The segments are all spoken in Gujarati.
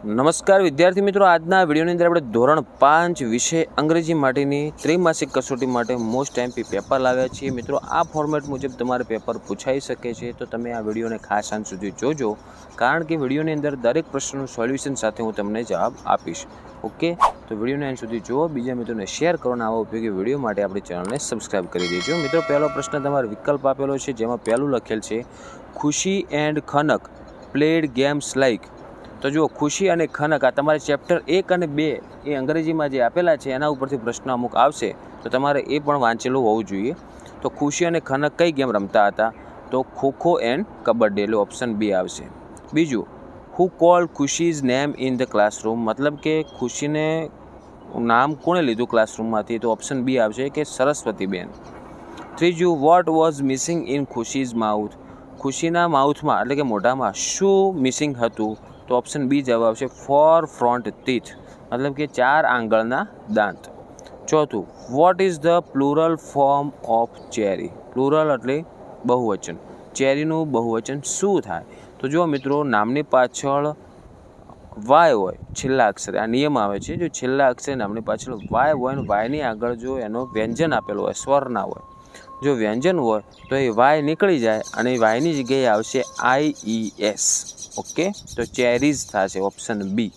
નમસ્કાર વિદ્યાર્થી મિત્રો, આજના વિડીયોની અંદર આપણે ધોરણ 5 વિષય અંગ્રેજી માટેની ત્રિમાસિક કસોટી માટે મોસ્ટ એમપી પેપર લાવ્યા છીએ. મિત્રો, આ ફોર્મેટ મુજબ તમારે પેપર પૂછાઈ શકે છે, તો તમે આ વિડીયોને ખાસ અંત સુધી જોજો, કારણ કે વિડીયોની અંદર દરેક પ્રશ્નનું સોલ્યુશન સાથે હું તમને જવાબ આપીશ. ઓકે, તો વિડીયોને અંત સુધી જુઓ, બીજા મિત્રોને શેર કરો અને આવા ઉપયોગી વિડીયો માટે આપણી ચેનલને સબસ્ક્રાઈબ કરી દેજો. મિત્રો, પહેલો પ્રશ્ન તમારો વિકલ્પ આપેલો છે, જેમાં પહેલું લખેલ છે ખુશી and Khanak played games like. તો જુઓ, ખુશી અને ખનક આ તમારે ચેપ્ટર 1 અને 2 એ અંગ્રેજીમાં જે આપેલા છે એના ઉપરથી પ્રશ્ન અમુક આવશે, તો તમારે એ પણ વાંચેલું હોવું જોઈએ. તો ખુશી અને ખનક કઈ ગેમ રમતા હતા? તો ખોખો એન્ડ કબડ્ડી, એટલે ઓપ્શન બી આવશે. બીજું, who call Khushi's name in the classroom, મતલબ કે ખુશીને નામ કોણે લીધું ક્લાસરૂમમાંથી? તો ઓપ્શન બી આવશે કે સરસ્વતીબેન. ત્રીજું, what was missing in Khushi's mouth, ખુશીના માઉથમાં એટલે કે મોઢામાં શું મિસિંગ હતું? તો ઓપ્શન બી જવાબ આવશે 4 ફ્રન્ટ ટીથ, મતલબ કે 4 આંગળના દાંત. ચોથું, vote is the plural form of cherry, plural એટલે બહુવચન, ચેરીનું બહુવચન શું થાય? તો જો મિત્રો, નામની પાછળ વાય હોય છેલ્લા અક્ષરે, આ નિયમ આવે છે, જો છેલ્લા અક્ષરે નામની પાછળ વાય હોય ને વાયની આગળ જો એનો વ્યંજન આપેલો હોય, સ્વર ના હોય, જો વ્યંજન હોય તો એ વાય નીકળી જાય અને વાયની જગ્યાએ આવશે IES. ઓકે, તો ચેરીઝ થશે ઓપ્શન બી.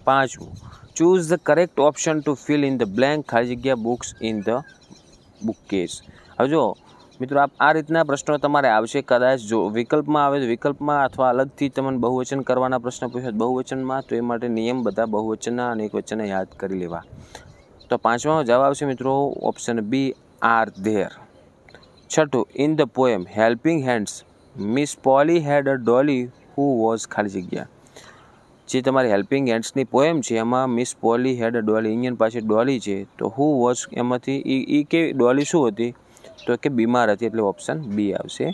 પાંચમું, choose the correct option to fill in the blank, ખાલી જગ્યા books in the book case. હવે જો મિત્રો, આ રીતના પ્રશ્નો તમારે આવશે, કદાચ જો વિકલ્પમાં આવે તો વિકલ્પમાં, અથવા અલગથી તમને બહુવચન કરવાના પ્રશ્ન પૂછે બહુવચનમાં, તો એ માટે નિયમ બધા બહુવચનના અને એકવચનના યાદ કરી લેવા. તો પાંચમાનો જવાબ આવશે મિત્રો ઓપ્શન બી, આર ધેર. છઠ્ઠું, in the poem helping hands Miss Polly had a dolly who was, ખાલી જગ્યા. જે તમારી હેલ્પિંગ હેન્ડ્સની પોએમ છે એમાં Miss Polly had a dolly, ઇન્ડિયન પાસે ડોલી છે, તો હુ વોઝ એમાંથી એ કે ડોલી શું હતી? તો કે બીમાર હતી, એટલે ઓપ્શન બી આવશે.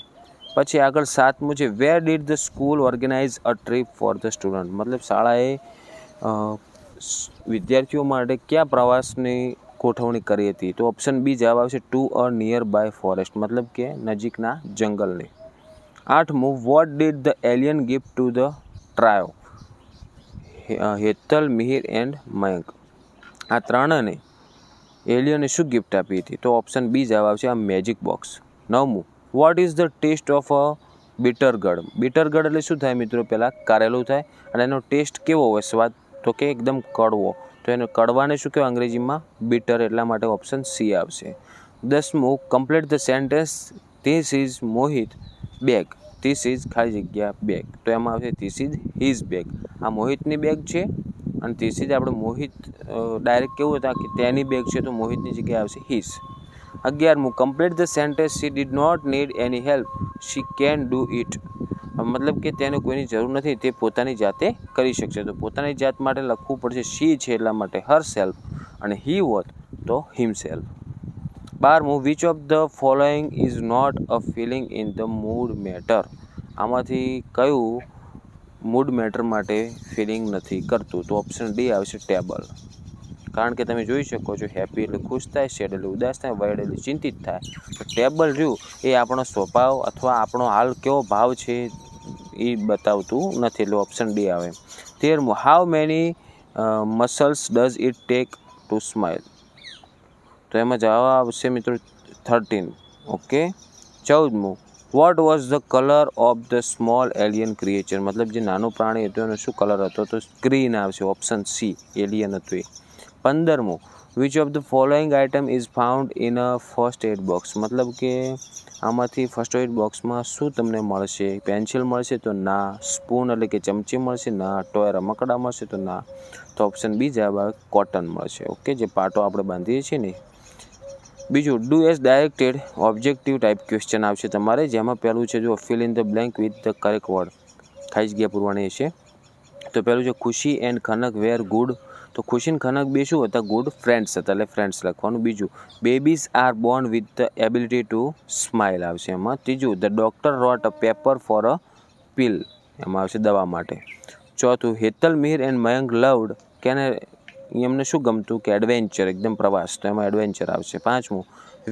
પછી આગળ સાતમું છે where did the school organize a trip for the student, મતલબ શાળાએ વિદ્યાર્થીઓ માટે કયા પ્રવાસની ગોઠવણી કરી હતી? તો ઓપ્શન બી જવાબ આવશે to a nearby forest, મતલબ કે નજીકના જંગલને. આઠમું, what did the alien gift to the trio, Hetal, Mihir and Mayank. આ ત્રણને એલિયને શું ગિફ્ટ આપી હતી? તો ઓપ્શન બી જવાબ આવશે આ મેજિક બોક્સ. નવમું, what is the taste of a bitter gourd, bitter gourd એટલે શું થાય મિત્રો? પહેલાં કારેલું થાય અને એનો ટેસ્ટ કેવો હોય, સ્વાદ? તો કે એકદમ કડવો, તો એને કડવાને શું કહેવાય અંગ્રેજીમાં? બીટર, એટલા માટે ઓપ્શન સી આવશે. 10મું, complete the sentence this is Mohit bag, this is ખાલી જગ્યા બેગ, તો એમાં આવશે ધીસ ઇઝ હિઝ બેગ. આ મોહિતની બેગ છે અને ધીસ ઇઝ આપણે મોહિત ડાયરેક્ટ કેવું હતા કે તેની બેગ છે, તો મોહિતની જગ્યાએ આવશે હિઝ. 11મું, complete the sentence she did not need any help she can do it, મતલબ કે તેને કોઈની જરૂર નથી, તે પોતાની જાતે કરી શકશે. તો પોતાની જાત માટે લખવું પડશે શી છે, એટલા માટે હર સેલ્ફ, અને હી હોત તો હિમસેલ્ફ. 12મું, which of the following is not a feeling in the mood matter, આમાંથી કયું મૂડ મેટર માટે ફિલિંગ નથી કરતું? તો ઓપ્શન ડી આવશે ટેબલ, કારણ કે તમે જોઈ શકો છો હેપી એટલે ખુશ થાય, સેડ એટલે ઉદાસ થાય, વર્ડ એટલે ચિંતિત થાય. તો ટેબલ રહ્યું એ આપણો સ્વભાવ અથવા આપણો હાલ કેવો ભાવ છે એ બતાવતું નથી, એટલે ઓપ્શન ડી આવે. 13મું, how many muscles does it take to smile, તો એમાં જવાબ આવશે મિત્રો 13. ઓકે. 14મું, what was the colour of the small alien creature, મતલબ જે નાનું પ્રાણી હતું એનો શું કલર હતો? તો ગ્રીન આવશે, ઓપ્શન સી એલિયન હતું એ. 15મું, which of the following item is found in a first aid box, મતલબ કે આમાંથી ફર્સ્ટ એડ બોક્સમાં શું તમને મળશે? પેન્સિલ મળશે? તો ના. સ્પૂન એટલે કે ચમચી મળશે? ના. ટોય રમકડા મળશે? તો ના. તો ઓપ્શન બી જવાબ આવે કોટન મળશે. ઓકે, જે પાટો આપણે બાંધીએ છીએ ને. બીજું, do as directed, objective type question આવશે તમારે, જેમાં પહેલું છે જો fill in the blank with the correct word, ખાલી જગ્યા પૂરવાની હશે. તો પહેલું છે ખુશી એન્ડ ખનક વેર ગુડ, તો ખુશી અને ખનક બે શું હતા? ગુડ ફ્રેન્ડ્સ હતા, એટલે ફ્રેન્ડ્સ લખવાનું. બીજું, babies are born with the ability to smile આવશે એમાં. ત્રીજું, the doctor wrote a paper for a pill, એમાં આવશે દવા માટે. ચોથું, હેતલ, મિહિર એન્ડ મયંક લવડ, કેને એમને શું ગમતું? કે એડવેન્ચર, એકદમ પ્રવાસ, તો એમાં એડવેન્ચર આવશે. 5મું,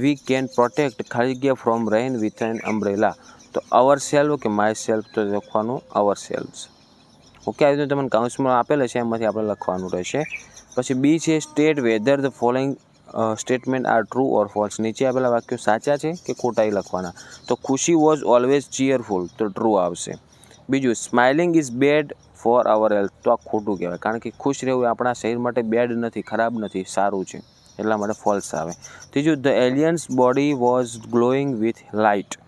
વી કેન પ્રોટેક્ટ ખાલી જગ્યા from rain with an umbrella, તો અવર સેલ્ફ કે માય સેલ્ફ, તો લખવાનું અવર સેલ્ફ. ઓકે, આ રીતે તમને કાઉન્સમાં આપેલા છે એમાંથી આપણે લખવાનું રહેશે. પછી બી છે state whether the following statement are true or false. નીચે આપેલા વાક્યો સાચા છે કે ખોટા એ લખવાના. તો ખુશી વોઝ ઓલવેઝ ચીયરફુલ, તો ટ્રુ આવશે. બીજું smiling is bad for our health, તો આ ખોટું કહેવાય, કારણ કે ખુશ રહેવું આપણા શરીર માટે બેડ નથી, ખરાબ નથી, સારું છે, એટલા માટે ફોલ્સ આવે. ત્રીજું the aliens body was glowing with light,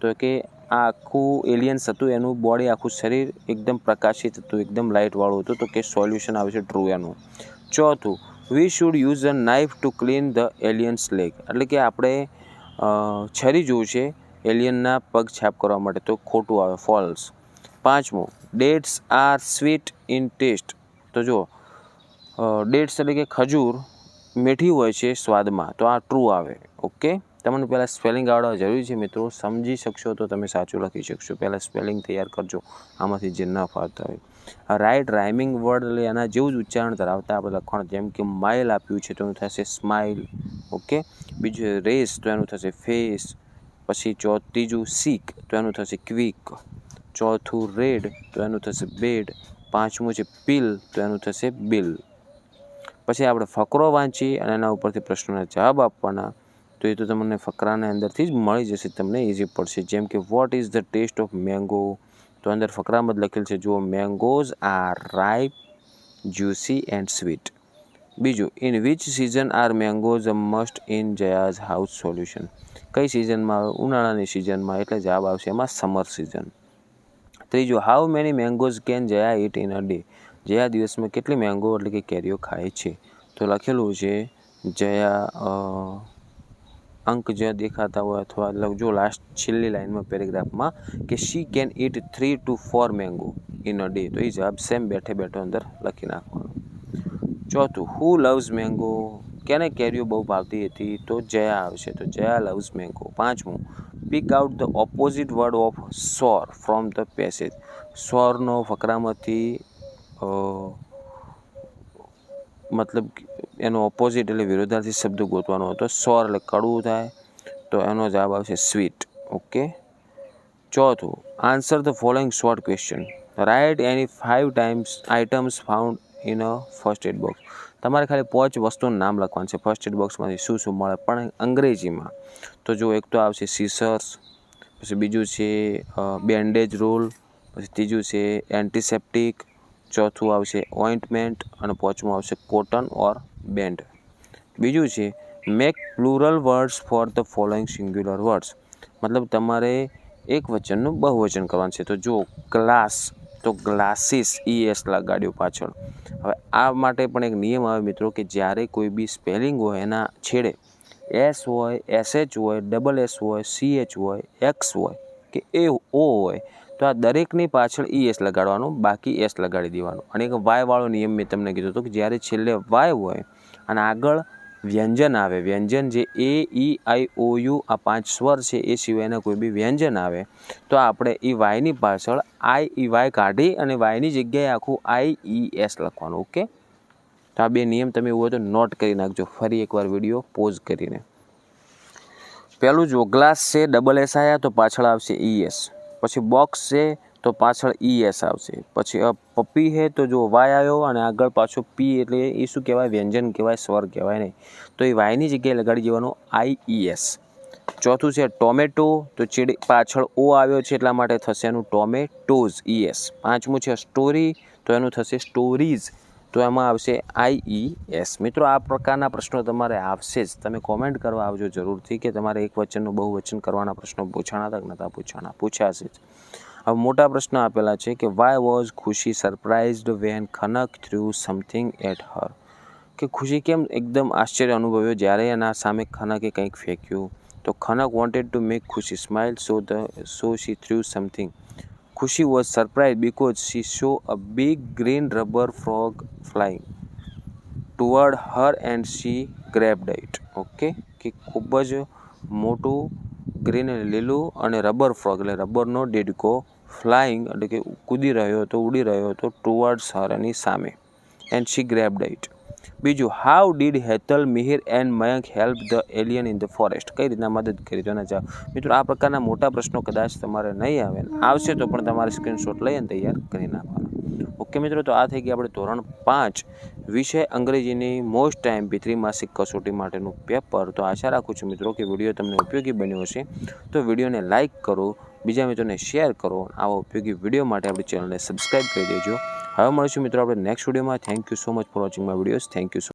તો કે આ આખું એલિયન્સ હતું એનું બોડી આખું શરીર એકદમ પ્રકાશિત હતું, એકદમ લાઇટવાળું હતું, તો કે સોલ્યુશન આવે છે ટ્રુ એનું. ચોથું we should use a knife to clean the alien's leg, એટલે કે આપણે છરી જોઈશે એલિયનના પગ છાપ કરવા માટે, તો ખોટું આવે, ફોલ્સ. પાંચમું dates are sweet in taste, તો જો ડેટ્સ એટલે કે ખજૂર મીઠી હોય છે સ્વાદમાં, તો આ ટ્રુ આવે. ઓકે, તમને પહેલાં સ્પેલિંગ આવડવા જરૂરી છે મિત્રો, સમજી શકશો તો તમે સાચું લખી શકશો. પહેલાં સ્પેલિંગ તૈયાર કરજો આમાંથી જે ન ફાવતા હોય. રાઇટ રાઇમિંગ વર્ડ એટલે એના જેવું જ ઉચ્ચારણ ધરાવતા આપણે લખવાનું, જેમ કે માઇલ આપ્યું છે તો એનું થશે સ્માઇલ. ઓકે, બીજું રેસ તો એનું થશે ફેસ. પછી ત્રીજું સીક તો એનું થશે ક્વિક. ચોથું રેડ તો એનું થશે બેડ. પાંચમું છે પીલ તો એનું થશે બિલ. પછી આપણે ફકરો વાંચી અને એના ઉપરથી પ્રશ્નોના જવાબ આપવાના, તો એ તો તમને ફકરાના અંદરથી જ મળી જશે, તમને ઇઝી પડશે. જેમ કે what is the taste of mango, તો અંદર ફકરામાં જ લખેલ છે જુઓ, mangoes are ripe, juicy and sweet. બીજું in which season are mangoes must in Jaya's house solution, કઈ સિઝનમાં આવે, ઉનાળાની સિઝનમાં, એટલે જવાબ આવશે એમાં સમર સિઝન. ત્રીજું how many mangoes can Jaya eat in a day, Jaya દિવસમાં કેટલી મેંગો એટલે કે કેરીઓ ખાય છે, તો લખેલું છે જયા અંક જ્યાં દેખાતા હોય અથવા જો લાસ્ટ છેલ્લી લાઇનમાં પેરેગ્રાફમાં કે she can eat 3 to 4 mango in a day, તો એ જવાબ સેમ બેઠે બેઠો અંદર લખી નાખવાનો. ચોથું હુ લવ્સ મેંગો, કેને કેરીઓ બહુ ભાવતી હતી, તો જયા આવશે, તો જયા લવ્સ મેંગો. પાંચમું pick out the opposite word of sour from the passage, સોરનો ફકરામાંથી મતલબ એનો ઓપોઝિટ એટલે વિરોધાર્થી શબ્દ ગોતવાનો હતો. સોર એટલે કડવું થાય, તો એનો જવાબ આવશે સ્વીટ. ઓકે, ચોથું answer the following short question, write any 5 items found in a first aid box. તમારે ખાલી 5 વસ્તુનું નામ લખવાનું છે ફર્સ્ટ એડ બોક્સમાંથી શું શું મળે, પણ અંગ્રેજીમાં. તો જો એક તો આવશે સીસર્સ, પછી બીજું છે બેન્ડેજ રોલ, પછી ત્રીજું છે એન્ટિસેપ્ટિક, ચોથું આવશે ઓઇન્ટમેન્ટ અને પાંચમું આવશે કોટન ઓર બેન્ડ. બીજું છે make plural words for the following singular words, મતલબ તમારે એક વચનનું બહુવચન કરવાનું છે. તો જો ગ્લાસ તો ગ્લાસીસ ES લગાડ્યું પાછળ. હવે આ માટે પણ એક નિયમ આવે મિત્રો કે જ્યારે કોઈ બી સ્પેલિંગ હોય એના છેડે S હોય, SH હોય, SS હોય, CH હોય, X હોય કે O હોય, તો આ દરેકની પાછળ ES લગાડવાનું, બાકી S લગાડી દેવાનું. અને એક વાયવાળો નિયમ મેં તમને કીધું હતો કે જ્યારે છેલ્લે વાય હોય અને આગળ વ્યંજન આવે, વ્યંજન જે AEIOU આ 5 સ્વર છે એ સિવાયના કોઈ બી વ્યંજન આવે, તો આપણે એ વાયની પાછળ IEY કાઢી અને વાયની જગ્યાએ આખું IES લખવાનું. ઓકે, તો આ 2 નિયમ તમે એવું હોય તો નોટ કરી નાખજો ફરી એકવાર વિડીયો પોઝ કરીને. પહેલું જો ગ્લાસ છે SS આવ્યા તો પાછળ આવશે ES, પછી બોક્સ છે તો પાછળ ES આવશે, પછી પપ્પી છે તો જો વાય આવ્યો અને આગળ પાછો P એટલે એ શું કહેવાય, વ્યંજન કહેવાય, સ્વર કહેવાય નહીં, તો એ વાયની જગ્યાએ લગાડી દેવાનો IES. ચોથું છે ટોમેટો તો પાછળ O આવ્યો છે એટલા માટે થશે એનું ટોમેટોઝ ES. પાંચમું છે સ્ટોરી તો એનું થશે સ્ટોરીઝ, તો એમાં આવશે IES. મિત્રો આ પ્રકારના પ્રશ્નો તમારે આવશે જ, તમે કોમેન્ટ કરવા આવજો જરૂરથી કે તમારે એક વચનનું બહુવચન કરવાના પ્રશ્નો પૂછાણા હતા કે નહોતા પૂછાણા, પૂછાશે જ. હવે મોટા પ્રશ્ન આપેલા છે કે why was Khushi surprised when Khanak threw something at her, કે ખુશી કેમ એકદમ આશ્ચર્ય અનુભવ્યો જ્યારે એના સામે ખનકે કંઈક ફેંક્યું, તો Khanak wanted to make Khushi smile so she threw something. Khushi was surprised because she saw a big green rubber frog flying toward her and she grabbed it. Okay, કે ખૂબ જ મોટું ગ્રીન લીલું અને રબર ફ્રોગ એટલે રબરનો દેડકો ફ્લાઇંગ એટલે કે કૂદી રહ્યો હતો, ઉડી રહ્યો હતો, ટુવર્ડ્સ હર એની સામે, એન્ડ શી ગ્રેબ્ડ ઇટ. બીજું how did Hetal, Mihir and Mayank help the alien in the forest, કઈ રીતના મદદ કરી તો એના જવાબ. મિત્રો આ પ્રકારના મોટા પ્રશ્નો કદાચ તમારે નહીં આવે, આવશે તો પણ તમારે સ્ક્રીનશોટ લઈને તૈયાર કરી નાખવાના. ઓકે મિત્રો, તો આ થઈ ગઈ આપણે ધોરણ 5 વિષય અંગ્રેજીની મોસ્ટ MP3 માસિક કસોટી માટેનું પેપર. તો આશા રાખું છું મિત્રો કે વિડીયો તમને ઉપયોગી બન્યો હશે. તો વિડીયોને લાઇક કરો, બીજા મિત્રોને શેર કરો. આવા ઉપયોગી વિડીયો માટે આપણી ચેનલને સબસ્ક્રાઈબ કરી દેજો. હવે મળીશું મિત્રો આપણે નેક્સ્ટ વિડીયોમાં. Thank you so much for watching my videos. Thank you so